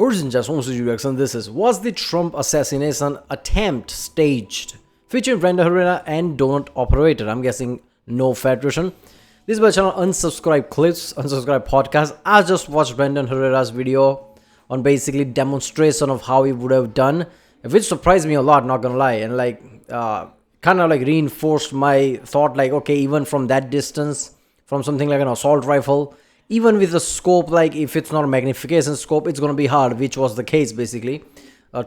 Urgent reaction. This is, was the Trump assassination attempt staged? Featuring Brandon Herrera and Donut Operator. I'm guessing no Federation. This is my channel Unsubscribe Clips, Unsubscribe Podcast. I just watched Brandon Herrera's video on basically demonstration of how he would have done, which surprised me a lot, not gonna lie, and kind of reinforced my thought, okay, even from that distance, from something like an assault rifle, even with the scope, if it's not a magnification scope, it's gonna be hard, which was the case basically.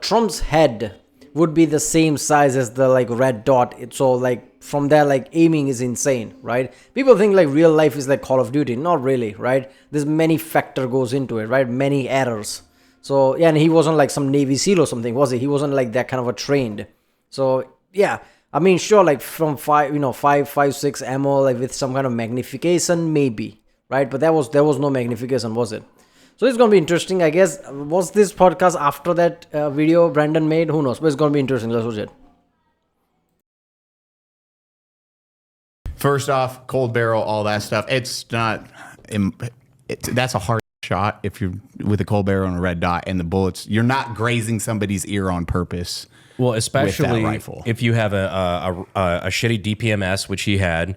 Trump's head would be the same size as the red dot. So from there, aiming is insane, right? People think real life is like Call of Duty. Not really, right? There's many factor goes into it, right? Many errors. So yeah, and he wasn't like some Navy SEAL or something, was he? He wasn't like that kind of a trained. So yeah, I mean, sure, from 5.56 ammo, with some kind of magnification, maybe, right? But there was no magnification, was it? So it's gonna be interesting, I guess. Was this podcast after that video Brandon made? Who knows? But it's gonna be interesting. Let's watch it. First off, cold barrel, all that stuff. It's not. That's a hard shot if you're with a cold barrel and a red dot, and the bullets. You're not grazing somebody's ear on purpose. Well, especially with that rifle. If you have a shitty DPMS, which he had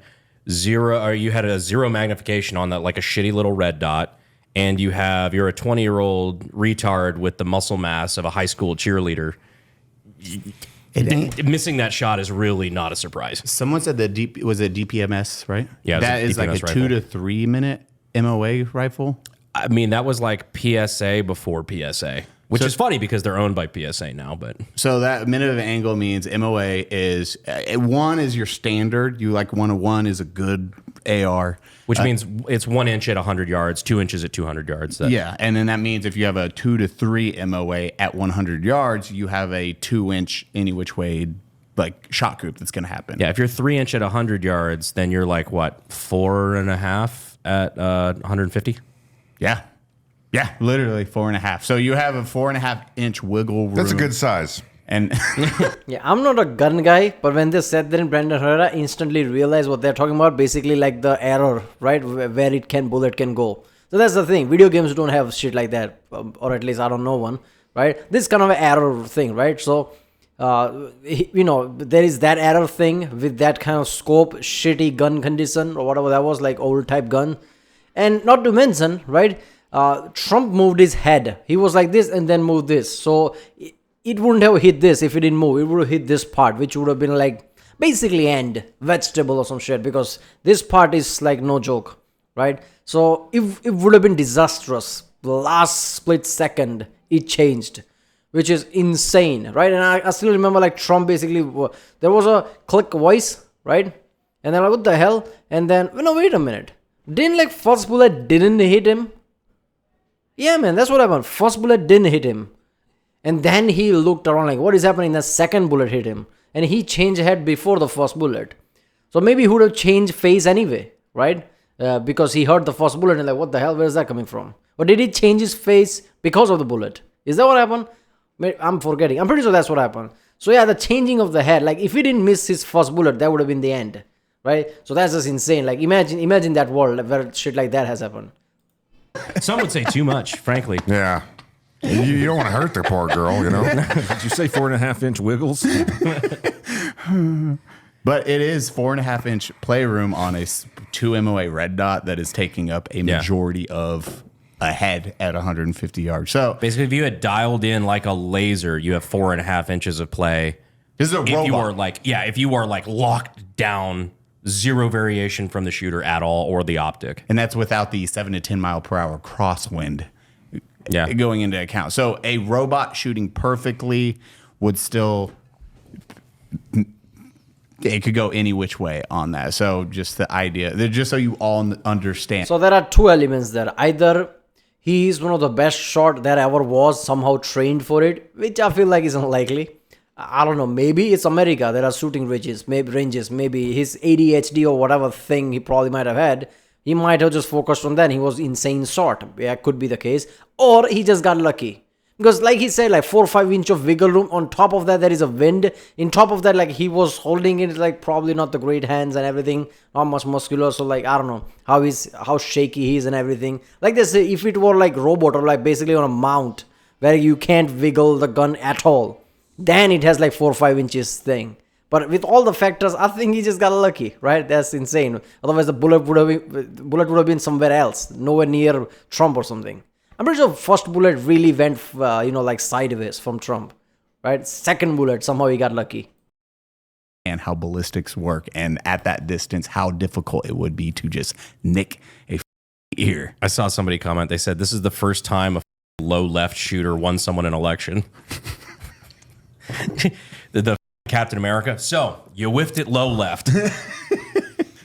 zero, or you had a zero magnification on that, like a shitty little red dot. And you're a 20-year-old retard with the muscle mass of a high school cheerleader. Missing that shot is really not a surprise. Someone said was it DPMS, right? Yeah, that is like a rifle. 2 to 3 minute MOA rifle. I mean, that was like PSA before PSA, which is funny because they're owned by PSA now. But so that minute of angle means MOA is 1 is your standard. You want 1 is a good AR. Which means it's 1 inch at 100 yards, 2 inches at 200 yards. Yeah, and then that means if you have a 2 to 3 MOA at 100 yards, you have a 2-inch any which way shot group that's going to happen. Yeah, if you're 3 inch at 100 yards, then you're 4.5 at 150. Yeah, literally 4.5. So you have a 4.5 inch wiggle room. That's a good size. And yeah, I'm not a gun guy, but when they said that in Brandon Herrera, instantly realized what they're talking about. Basically, the error, right, where bullet can go. So that's the thing. Video games don't have shit like that, or at least I don't know one, right? This kind of an error thing, right? So, there is that error thing with that kind of scope, shitty gun condition or whatever that was, old type gun, and not to mention, right? Trump moved his head. He was like this and then moved this. So it wouldn't have hit this if it didn't move. It would have hit this part, which would have been basically end vegetable or some shit, because this part is no joke, right? So if it would have been disastrous, the last split second it changed, which is insane, right? And I still remember Trump basically, there was a click voice, right? And they're like, what the hell? And then, no, wait a minute. Didn't first bullet didn't hit him? Yeah, man, that's what happened. First bullet didn't hit him. And then he looked around what is happening? The second bullet hit him. And he changed head before the first bullet. So maybe he would have changed face anyway, right? Because he heard the first bullet and what the hell? Where is that coming from? Or did he change his face because of the bullet? Is that what happened? I'm forgetting. I'm pretty sure that's what happened. So yeah, the changing of the head. If he didn't miss his first bullet, that would have been the end, right? So that's just insane. Imagine that world where shit like that has happened. Some would say too much, frankly. Yeah. You don't want to hurt the poor girl, Did you say 4.5-inch wiggles? But it is 4.5-inch playroom on a 2 MOA red dot that is taking up a majority of a head at 150 yards. So basically, if you had dialed in like a laser, you have 4.5 inches of play. This is a robot. If you are locked down, zero variation from the shooter at all or the optic, and that's without the 7 to 10 mile per hour crosswind. Yeah, going into account. So a robot shooting perfectly would still, it could go any which way on that. So just the idea, just so you all understand. So there are two elements there. Either he is one of the best shot that ever was, somehow trained for it, which I feel is unlikely. I don't know. Maybe it's America. There are shooting ranges. Maybe his ADHD or whatever thing he probably might have had. He might have just focused on that. He was insane short. Yeah, could be the case. Or he just got lucky. Because he said, 4 or 5 inch of wiggle room. On top of that, there is a wind. In top of that, he was holding it, probably not the great hands and everything. Not much muscular. So, I don't know how shaky he is and everything. They say, if it were robot or basically on a mount, where you can't wiggle the gun at all. Then it has like 4 or 5 inches thing. But with all the factors, I think he just got lucky, right? That's insane. Otherwise, the bullet would have been somewhere else, nowhere near Trump or something. I'm pretty sure first bullet really went, like sideways from Trump, right? Second bullet, somehow he got lucky. And how ballistics work, and at that distance, how difficult it would be to just nick a ear. I saw somebody comment. They said this is the first time a low left shooter won someone an election. the Captain America. So you whiffed it low left.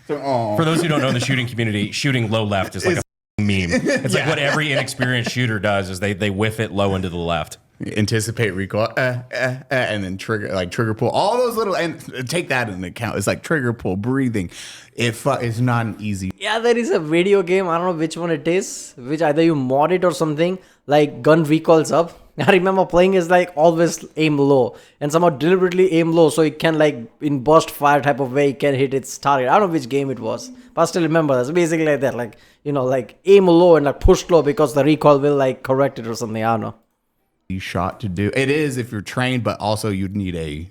For those who don't know the shooting community, shooting low left is like a meme. It's like what every inexperienced shooter does is they whiff it low into the left. Anticipate recoil, and then trigger pull. All those little, and take that into account. It's like trigger pull, breathing. It's not an easy. Yeah, there is a video game. I don't know which one it is. Which either you mod it or something. Like gun recoils up. I remember playing is like always aim low and somehow deliberately aim low so it can like in burst fire type of way it can hit its target. I don't know which game it was, but I still remember that's basically like that. Like like aim low and like push low because the recoil will like correct it or something. I don't know. Shot to do it is if you're trained, but also you'd need a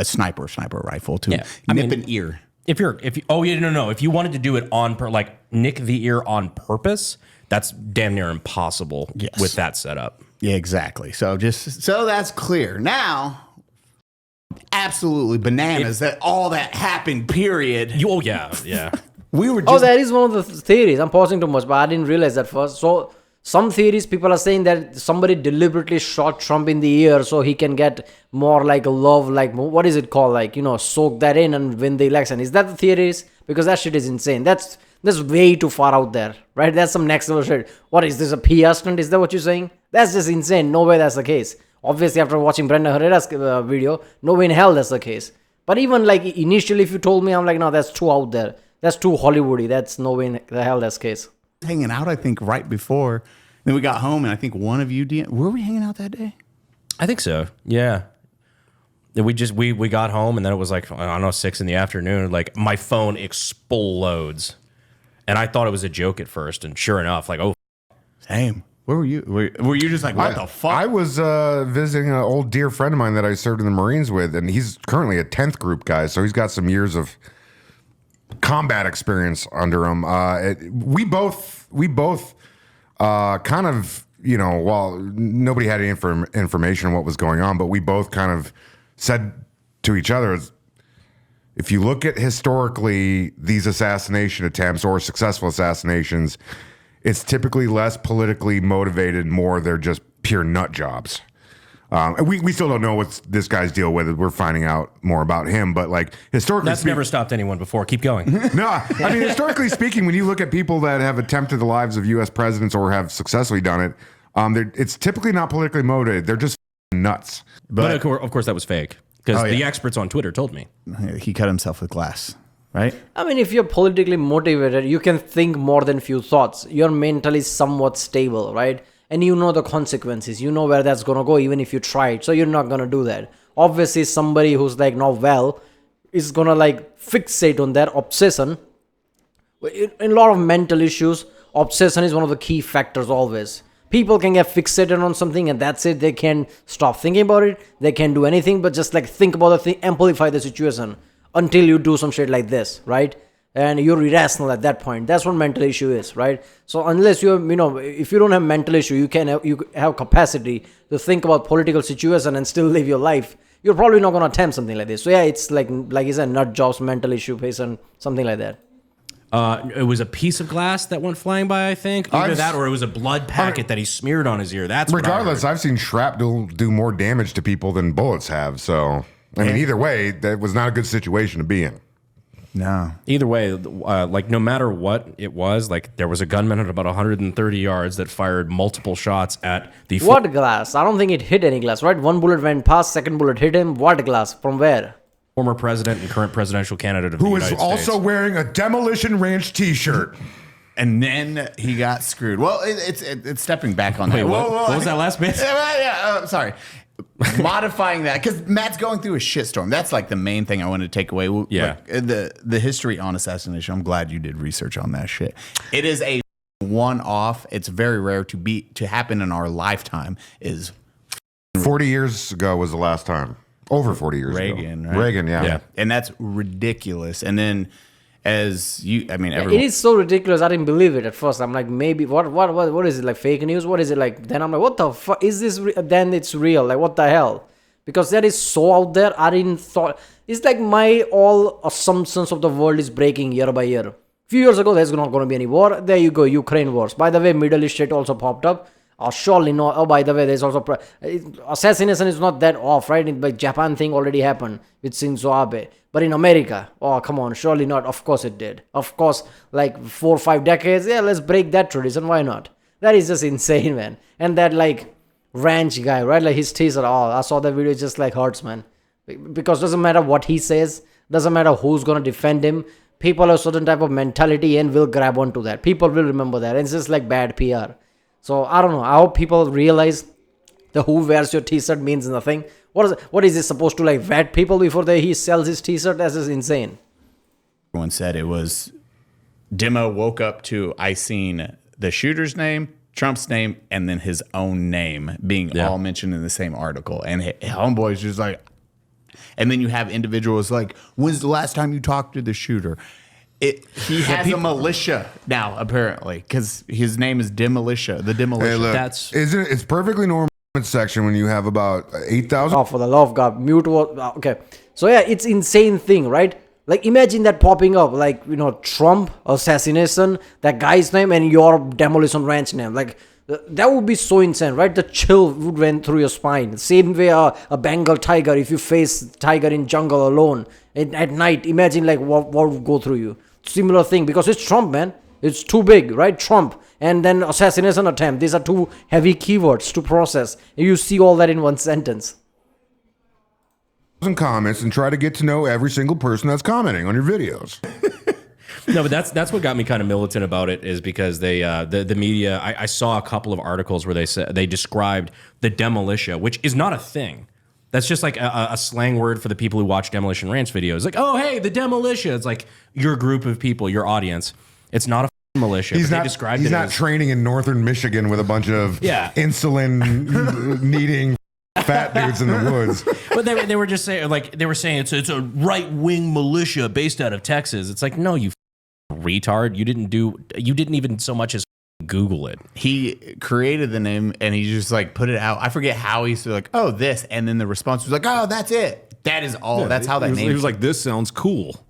sniper rifle to nip an ear. If you wanted to do it like nick the ear on purpose, that's damn near impossible with that setup. Yeah, exactly. So that's clear. Now, absolutely bananas that all that happened, period. Yeah. We were just... that is one of the theories. I'm pausing too much, but I didn't realize that first. So some theories, people are saying that somebody deliberately shot Trump in the ear so he can get more like a love, like, what is it called? Like, soak that in and win the election. Is that the theories? Because that shit is insane. That's way too far out there, right? That's some next level shit. What is this, a PR stunt? Is that what you're saying? That's just insane. No way that's the case. Obviously, after watching Brendan Herrera's video, no way in hell that's the case. But even like initially, if you told me, I'm like, no, that's too out there. That's too Hollywoody. That's no way in the hell that's the case. Hanging out, I think, right before. Then we got home, and I think one of you, were we hanging out that day? I think so. Yeah. We got home, and then it was like, I don't know, 6 in the afternoon. Like my phone explodes. And I thought it was a joke at first, and sure enough, like, oh, same. Where were you? Were you just like, what the fuck? I was visiting an old dear friend of mine that I served in the Marines with, and he's currently a 10th group guy, so he's got some years of combat experience under him. We both kind of, while nobody had any information on what was going on, but we both kind of said to each other, if you look at historically these assassination attempts or successful assassinations, it's typically less politically motivated, more they're just pure nut jobs. We still don't know what this guy's deal with. We're finding out more about him, but like historically, that's never stopped anyone before. Keep going. No, I mean historically speaking, when you look at people that have attempted the lives of U.S. presidents or have successfully done it, it's typically not politically motivated. They're just nuts. But of course, that was fake because the experts on Twitter told me he cut himself with glass. Right? I mean, if you're politically motivated, you can think more than few thoughts. You're mentally somewhat stable, right? And you know the consequences. You know where that's going to go, even if you try it. So you're not going to do that. Obviously, somebody who's like not well is going to like fixate on that obsession. In a lot of mental issues, obsession is one of the key factors always. People can get fixated on something and that's it. They can't stop thinking about it. They can't do anything but just like think about the thing, amplify the situation until you do some shit like this, right? And you're irrational at that point. That's what mental issue is, right? So unless if you don't have mental issue, you have capacity to think about political situation and still live your life. You're probably not going to attempt something like this. So yeah, it's like you said, nut jobs, mental issue, patient, something like that. It was a piece of glass that went flying by, I think. Either that or it was a blood packet that he smeared on his ear. That's regardless. I've seen shrapnel do more damage to people than bullets have. So I mean, either way, that was not a good situation to be in. No. Either way, like no matter what it was, like there was a gunman at about 130 yards that fired multiple shots at the... What glass? I don't think it hit any glass, right? One bullet went past, second bullet hit him. What glass? From where? Former president and current presidential candidate of the United States. Who is also wearing a Demolition Ranch t-shirt. And then he got screwed. Well, it's stepping back on that. Wait, what was that last bit? Sorry. Modifying that because Matt's going through a shitstorm. That's like the main thing I wanted to take away. Yeah, like, the history on assassination. I'm glad you did research on that shit. It is a one-off. It's very rare to happen in our lifetime. Is 40 years ago was the last time. Over 40 years Reagan, ago. right? Reagan, yeah. Yeah. And that's ridiculous. And then I mean, It everyone. is so ridiculous. I didn't believe it at first. I'm like, maybe what is it, like fake news? What is it like? Then I'm like, what the fuck is this? Then it's real. Like, what the hell? Because that is so out there. I didn't thought it's like my all assumptions of the world is breaking year by year. Few years ago, there's not going to be any war. There you go, Ukraine wars. By the way, Middle East shit also popped up. Surely not. Oh, by the way, there's also assassination is not that off, right? Like Japan thing already happened with Shinzo Abe, but in America, oh come on, surely not. Of course it did. Of course, like 4 or 5 decades. Yeah, let's break that tradition. Why not? That is just insane, man. And that like ranch guy, right? Like his teaser. Oh, I saw that video. It just like hurts, man. Because doesn't matter what he says, doesn't matter who's gonna defend him. People have a certain type of mentality and will grab onto that. People will remember that. And it's just like bad PR. So I don't know. I hope people realize the who wears your t-shirt means nothing. What is it supposed to like vet people before he sells his t-shirt? That's just insane. Everyone said it was Demo woke up to I seen the shooter's name, Trump's name, and then his own name being all mentioned in the same article. And homeboy's just like, and then you have individuals like, when's the last time you talked to the shooter? He has a militia now, apparently, because his name is Demolitia. The Demolitia. Hey, look, it's perfectly normal section when you have about 8,000. Oh, for the love of God, mute was okay. So yeah, it's insane thing, right? Like imagine that popping up, like Trump assassination, that guy's name, and your demolition ranch name. Like that would be so insane, right? The chill would run through your spine. Same way a Bengal tiger, if you face tiger in jungle alone at night, imagine like what would go through you. Similar thing, because it's Trump, man. It's too big, right? Trump. And then assassination attempt. These are two heavy keywords to process. You see all that in one sentence. Comments and try to get to know every single person that's commenting on your videos. No, but that's what got me kind of militant about it, is because they the media. I saw a couple of articles where they described the demolitia, which is not a thing. That's just like a slang word for the people who watch Demolition Ranch videos. Like, oh, hey, the demolitia. It's like your group of people, your audience. It's not a militia. He's not training in northern Michigan with a bunch of insulin needing fat dudes in the woods. But they were just saying, like, they were saying it's a right wing militia based out of Texas. It's like, no, you retard. You didn't even so much as Google it. He created the name and he just like put it out. I forget how he's like, oh, this, and then the response was like, oh, that's it. That is all. Yeah, that's how that name. He was like, this sounds cool.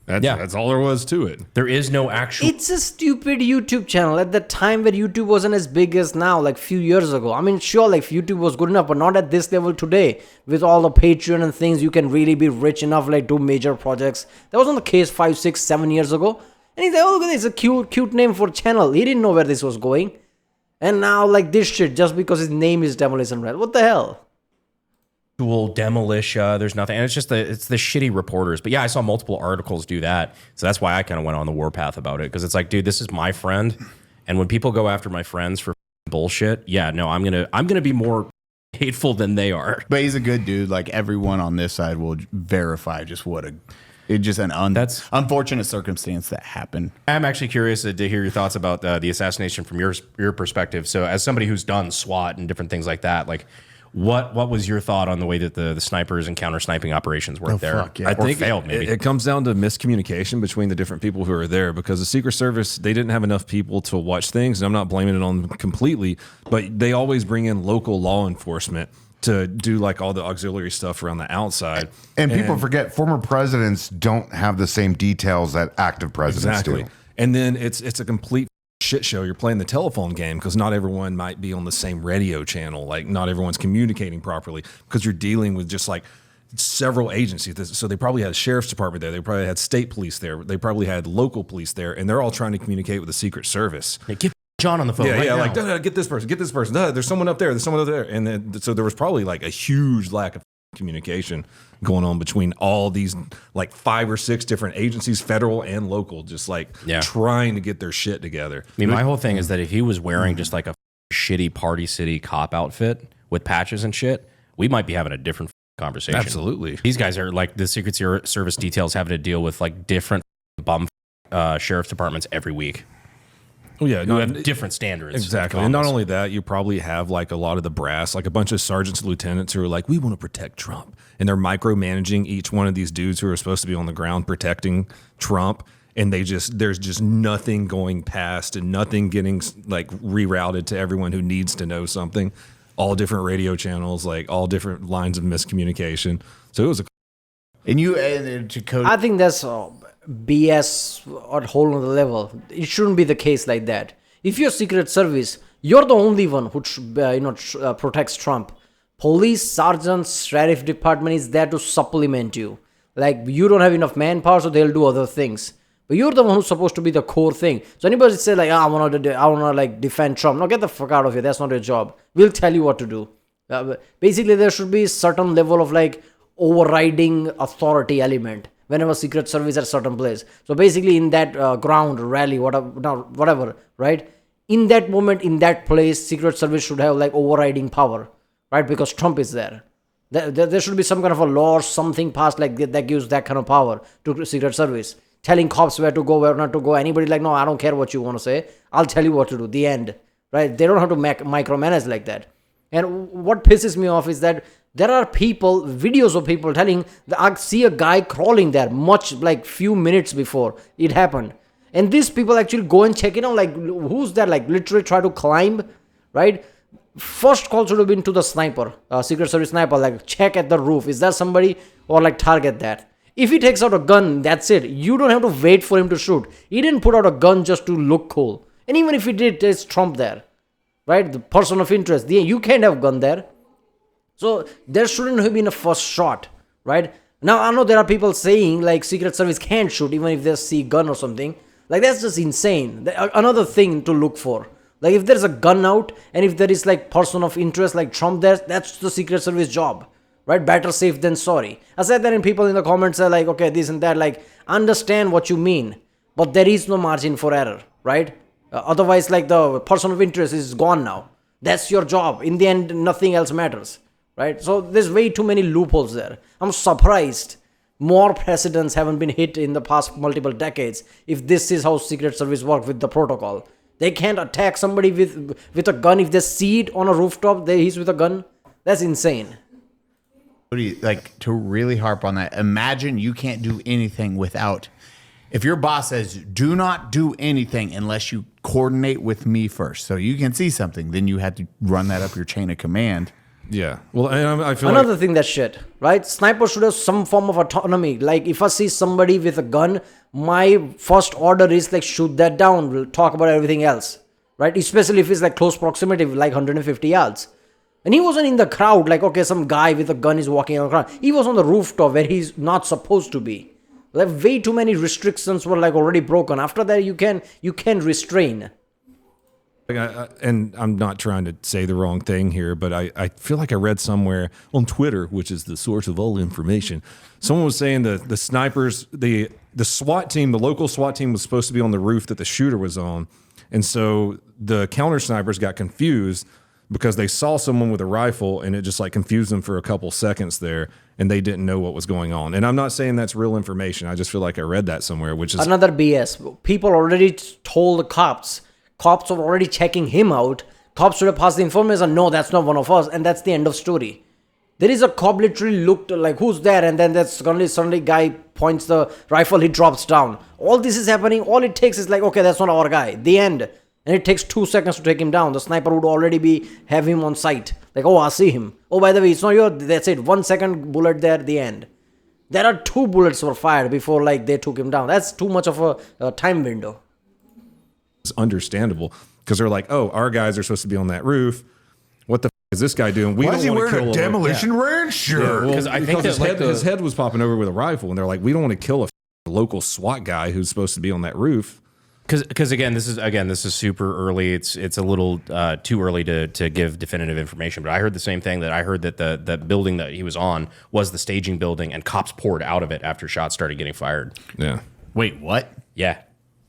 That's all there was to it. There is no actual. It's a stupid YouTube channel at the time where YouTube wasn't as big as now, like few years ago. I mean, sure, like YouTube was good enough, but not at this level today. With all the Patreon and things, you can really be rich enough, like do major projects. That wasn't the case 5, 6, 7 years ago. And he's like, oh, look at this, it's a cute name for a channel. He didn't know where this was going. And now, like this shit, just because his name is Demolition Red. What the hell? Demolitia, there's nothing. And it's the shitty reporters. But yeah, I saw multiple articles do that. So that's why I kind of went on the warpath about it. Because it's like, dude, this is my friend. And when people go after my friends for bullshit, yeah, no, I'm gonna be more hateful than they are. But he's a good dude. Like everyone on this side will verify just that's unfortunate circumstance that happened. I'm actually curious to hear your thoughts about the assassination from your perspective. So, as somebody who's done SWAT and different things like that, like what was your thought on the way that the snipers and counter sniping operations worked there? Yeah. I think failed, maybe. It comes down to miscommunication between the different people who are there, because the Secret Service, they didn't have enough people to watch things, and I'm not blaming it on them completely, but they always bring in local law enforcement to do like all the auxiliary stuff around the outside. And people forget former presidents don't have the same details that active presidents do. And then it's a complete shit show. You're playing the telephone game because not everyone might be on the same radio channel. Like not everyone's communicating properly because you're dealing with just like several agencies. So they probably had a sheriff's department there. They probably had state police there. They probably had local police there, and they're all trying to communicate with the Secret Service. Hey, get John on the phone. Yeah, right now. like get this person. There's someone up there. There's someone up there. And then so there was probably like a huge lack of communication going on between all these like 5 or 6 different agencies, federal and local, just like trying to get their shit together. I mean, my whole thing is that if he was wearing just like a shitty Party City cop outfit with patches and shit, we might be having a different conversation. Absolutely. These guys are like the Secret Service details having to deal with like different bum sheriff's departments every week. Well, yeah, who have different standards. Exactly. And not only that, you probably have like a lot of the brass, like a bunch of sergeants and lieutenants who are like, we want to protect Trump. And they're micromanaging each one of these dudes who are supposed to be on the ground protecting Trump. And there's just nothing going past and nothing getting like rerouted to everyone who needs to know something. All different radio channels, like all different lines of miscommunication. So it was to code. I think that's BS at whole other level. It shouldn't be the case like that. If you're Secret Service, you're the only one who protects Trump. Police, sergeants, sheriff department is there to supplement you. Like, you don't have enough manpower, so they'll do other things. But you're the one who's supposed to be the core thing. So anybody say like, I wanna like defend Trump. No, get the fuck out of here. That's not your job. We'll tell you what to do. Basically, there should be a certain level of like overriding authority element whenever Secret Service at a certain place. So basically, in that ground rally, whatever, right? In that moment, in that place, Secret Service should have like overriding power, right? Because Trump is there. There should be some kind of a law or something passed like that gives that kind of power to Secret Service. Telling cops where to go, where not to go. Anybody like, no, I don't care what you want to say. I'll tell you what to do. The end. Right? They don't have to micromanage like that. And what pisses me off is that there are videos of people telling, I see a guy crawling there much like few minutes before it happened. And these people actually go and check it out. Like, who's there? Like, literally try to climb, right? First call should have been to the sniper, Secret Service sniper. Like, check at the roof. Is there somebody? Or like target that. If he takes out a gun, that's it. You don't have to wait for him to shoot. He didn't put out a gun just to look cool. And even if he did, there's Trump there, right? The person of interest. You can't have a gun there. So there shouldn't have been a first shot, right? Now, I know there are people saying like Secret Service can't shoot even if they see a gun or something. Like, that's just insane. Another thing to look for. Like, if there's a gun out and if there is like person of interest like Trump there, that's the Secret Service job. Right? Better safe than sorry. I said that, and people in the comments are like, okay, this and that. Like, understand what you mean, but there is no margin for error, right? Otherwise, like, the person of interest is gone now. That's your job. In the end, nothing else matters, right? So there's way too many loopholes there. I'm surprised more precedents haven't been hit in the past multiple decades if this is how Secret Service work with the protocol. They can't attack somebody with a gun if they see it on a rooftop. He's with a gun. That's insane. Like, to really harp on that, imagine you can't do anything without, if your boss says, do not do anything unless you coordinate with me first, so you can see something, then you had to run that up your chain of command. Yeah. Well, and I feel another thing, that's shit, right? Snipers should have some form of autonomy. Like, if I see somebody with a gun, my first order is like, shoot that down. We'll talk about everything else, right? Especially if it's like close proximity, like 150 yards. And he wasn't in the crowd, like, okay, some guy with a gun is walking on the crowd. He was on the rooftop where he's not supposed to be. Like, way too many restrictions were like already broken. After that, you can restrain. And I'm not trying to say the wrong thing here, but I feel like I read somewhere on Twitter, which is the source of all information. Someone was saying the snipers, the SWAT team, the local SWAT team was supposed to be on the roof that the shooter was on. And so the counter snipers got confused because they saw someone with a rifle and it just like confused them for a couple seconds there and they didn't know what was going on. And I'm not saying that's real information. I just feel like I read that somewhere, which is another BS. People already told the cops. Cops are already checking him out. Cops should have passed the information. No, that's not one of us. And that's the end of story. There is a cop literally looked like, who's there? And then that's suddenly guy points the rifle, he drops down. All this is happening. All it takes is like, okay, that's not our guy. The end. And it takes 2 seconds to take him down. The sniper would already have him on sight. Like, oh, I see him. Oh, by the way, it's not your, that's it. 1 second bullet there, the end. There are 2 bullets were fired before like they took him down. That's too much of a time window. It's understandable because they're like, oh, our guys are supposed to be on that roof. What the is this guy doing? Why is he wearing a demolition ranch shirt? Because I think his head was popping over with a rifle, and they're like, we don't want to kill a local SWAT guy who's supposed to be on that roof. Because again, this is super early. It's a little too early to give definitive information. But I heard the same thing, that I heard that the building that he was on was the staging building, and cops poured out of it after shots started getting fired. Yeah. Wait, what? Yeah.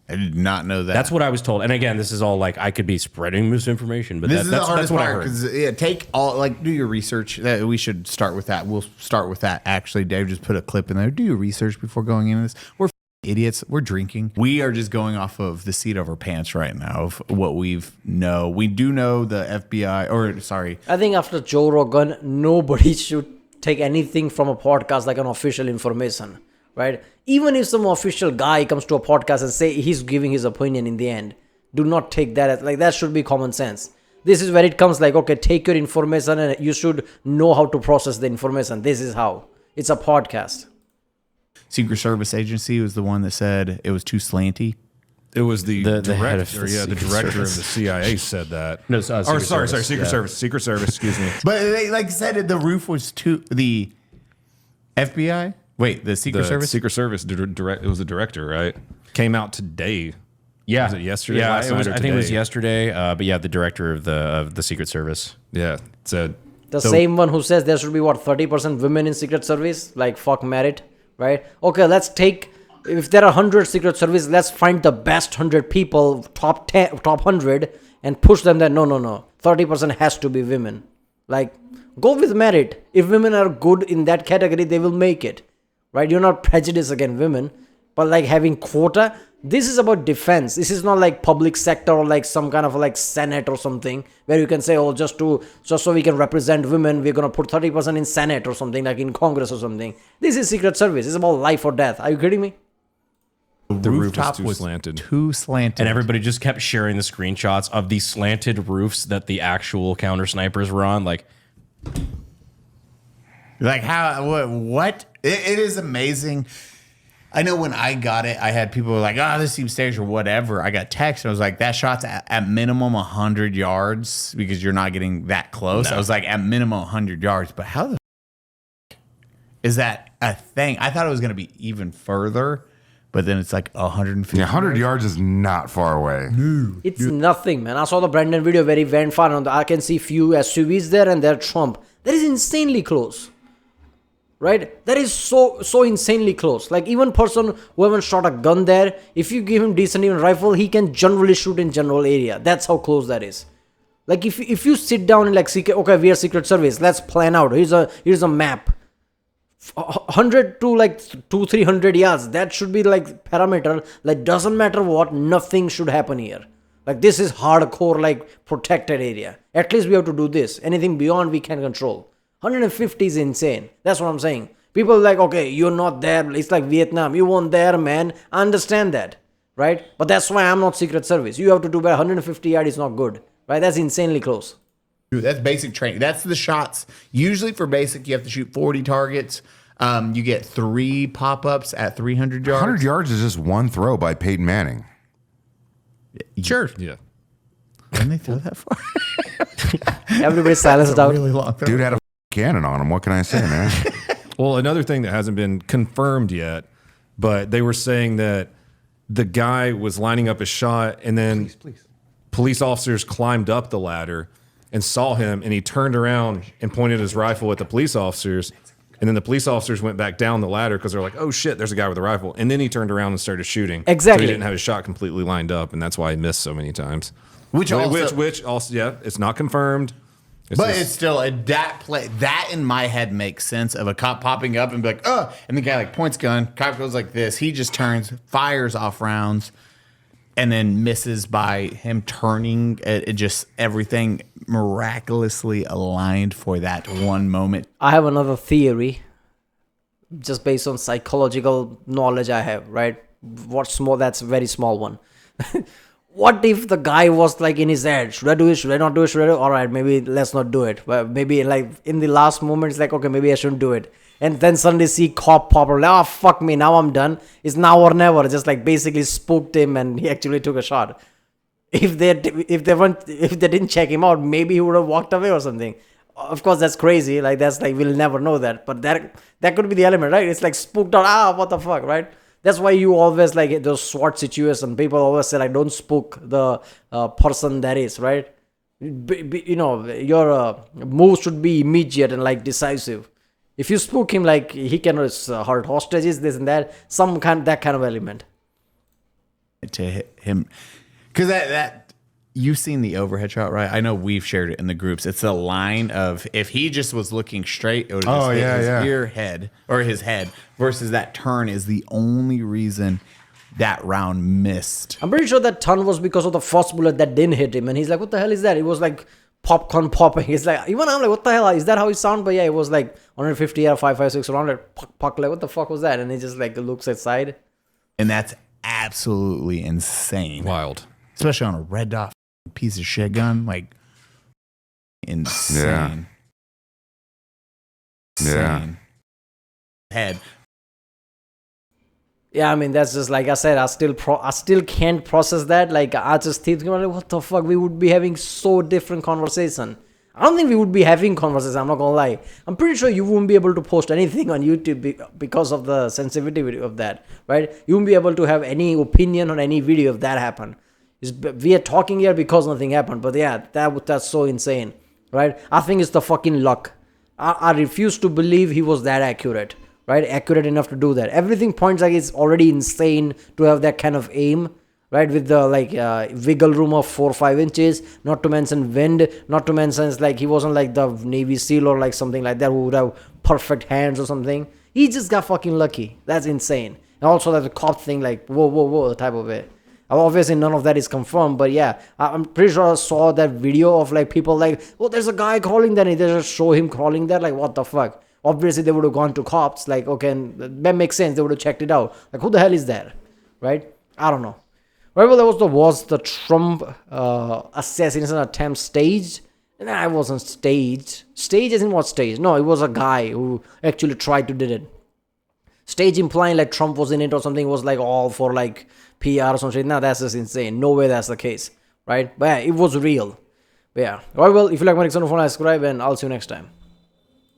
I did not know that. That's what I was told. And again, this is all like, I could be spreading misinformation, but that's what I heard. Yeah, take all, like, do your research. We should start with that. We'll start with that. Actually, Dave just put a clip in there. Do your research before going into this. We're idiots. We're drinking. We are just going off of the seat of our pants right now of what we've know. We do know the FBI, or sorry. I think after Joe Rogan, nobody should take anything from a podcast like an official information, right? Even if some official guy comes to a podcast and say he's giving his opinion in the end, do not take that as, like, that should be common sense. This is where it comes like, okay, take your information and you should know how to process the information. This is how. It's a podcast. Secret Service agency was the one that said it was too slanty. It was the head of director. the The Secret director Service. of the CIA said that. No, Secret Service. Secret Service. Excuse me. But they like said the roof was too the FBI. Wait, the Secret The Service. Secret Service direct. It was the director, right? Came out today. Yeah. Was it yesterday? Yeah, last it was. night, or I think it was today? yesterday. But yeah, the director of the Secret Service. Yeah, said The same one who says there should be 30% women in Secret Service, like fuck merit, right? Okay, let's take, if there are 100 Secret Service, let's find the best 100 people, top 10, top 100, and push them there. No, 30% has to be women. Like, go with merit. If women are good in that category, they will make it, right? You're not prejudiced against women, but like having quota, this is about defense. This is not like public sector or like some kind of like Senate or something where you can say, oh, just so we can represent women, we're going to put 30% in Senate or something, like in Congress or something. This is Secret Service. It's about life or death. Are you kidding me? the roof Rooftop was too slanted. Too slanted. And everybody just kept sharing the screenshots of the slanted roofs that the actual counter snipers were on. Like, how? What? It is amazing. I know when I got it, I had people who were like, "Oh, this seems staged" or whatever. I got text and I was like, "That shot's at minimum 100 yards because you're not getting that close." I was like, "At minimum 100 yards," but how the is that a thing? I thought it was going to be even further, but then it's like 150. Yeah, 100 yards is not far away. It's nothing, man. I saw the Brandon video where he went far and I can see few SUVs there and they're Trump. That is insanely close. Right? That is so insanely close. Like, even person who haven't shot a gun there, if you give him decent even rifle, he can generally shoot in general area. That's how close that is. Like, if you sit down and like, okay, we are Secret Service, let's plan out. Here's a map. 100 to like 200-300 yards. That should be like parameter. Like, doesn't matter what, nothing should happen here. Like, this is hardcore, like protected area. At least we have to do this. Anything beyond we can control. 150 is insane. That's what I'm saying. People are like, okay, you're not there. It's like Vietnam. You weren't there, man. I understand that, right? But that's why I'm not Secret Service. You have to do better. 150 yards is not good, right? That's insanely close. Dude, that's basic training. That's the shots. Usually for basic, you have to shoot 40 targets. You get 3 pop-ups at 300 yards. 100 yards is just one throw by Peyton Manning. Sure. Yeah. Didn't they throw that far? Everybody silenced out. Really long throw. Dude had a cannon on him. What can I say, man? Well, another thing that hasn't been confirmed yet, but they were saying that the guy was lining up a shot and then police officers climbed up the ladder and saw him, and he turned around and pointed his rifle at the police officers. And then the police officers went back down the ladder because they're like, oh shit, there's a guy with a rifle. And then he turned around and started shooting. Exactly. So he didn't have his shot completely lined up, and that's why he missed so many times. Which also, Yeah, it's not confirmed. it's still that in my head makes sense of a cop popping up and be like, oh, and the guy like points gun, cop goes like this, he just turns, fires off rounds, and then misses by him turning. It just everything miraculously aligned for that one moment. I have another theory, just based on psychological knowledge I have, right? What's more, that's a very small one. What if the guy was like in his head, should I do it? Should I not do it? Should I do it? All right, maybe let's not do it. But maybe like in the last moment, it's like, okay, maybe I shouldn't do it. And then suddenly see cop pop up, like, oh, fuck me, now I'm done. It's now or never. Just like basically spooked him and he actually took a shot. If they didn't check him out, maybe he would have walked away or something. Of course, that's crazy. Like, that's like, we'll never know that. But that could be the element, right? It's like spooked out. What the fuck, right? That's why you always like those SWAT situations. People always say like, don't spook the person that is, right? Your move should be immediate and like decisive. If you spook him, like he can hurt hostages, this and that, that kind of element. To him, because that you've seen the overhead shot, right? I know we've shared it in the groups. It's a line of if he just was looking straight, it would just hit his ear head or his head versus that turn is the only reason that round missed. I'm pretty sure that turn was because of the first bullet that didn't hit him. And he's like, what the hell is that? It was like popcorn popping. He's like, even I'm like, what the hell? Is that how it sound? But yeah, it was like 150 or 556 around it. Puck, like, what the fuck was that? And he just like looks aside. And that's absolutely insane. Wild. Especially on a red dot piece of shit gun. Like, insane. Insane. Head. Yeah, I mean, that's just like I said, I still can't process that. Like, I just think, like, what the fuck? We would be having so different conversation. I don't think we would be having conversation, I'm not gonna lie. I'm pretty sure you wouldn't be able to post anything on YouTube because of the sensitivity of that, right? You wouldn't be able to have any opinion on any video if that happened. We are talking here because nothing happened, but yeah, that's so insane, right? I think it's the fucking luck. I refuse to believe he was that accurate, right? Accurate enough to do that. Everything points like it's already insane to have that kind of aim, right? With the wiggle room of 4 or 5 inches, not to mention wind, not to mention it's like he wasn't like the Navy SEAL or like something like that who would have perfect hands or something. He just got fucking lucky. That's insane. And also that the cop thing, like whoa type of it. Obviously none of that is confirmed, but yeah, I'm pretty sure I saw that video of like people like, oh, there's a guy crawling there, and they just show him crawling there, like what the fuck. Obviously they would have gone to cops, like okay, and that makes sense, they would have checked it out, like who the hell is that, right? I don't know. Right, well, was the Trump assassination attempt staged? Nah, it wasn't staged. Staged isn't what staged. No, it was a guy who actually tried to did it. Stage implying like Trump was in it or something was like all for like PR or something. Nah, that's just insane. No way that's the case, right? But yeah, it was real. But yeah. Alright, well, if you like my next one, subscribe and I'll see you next time.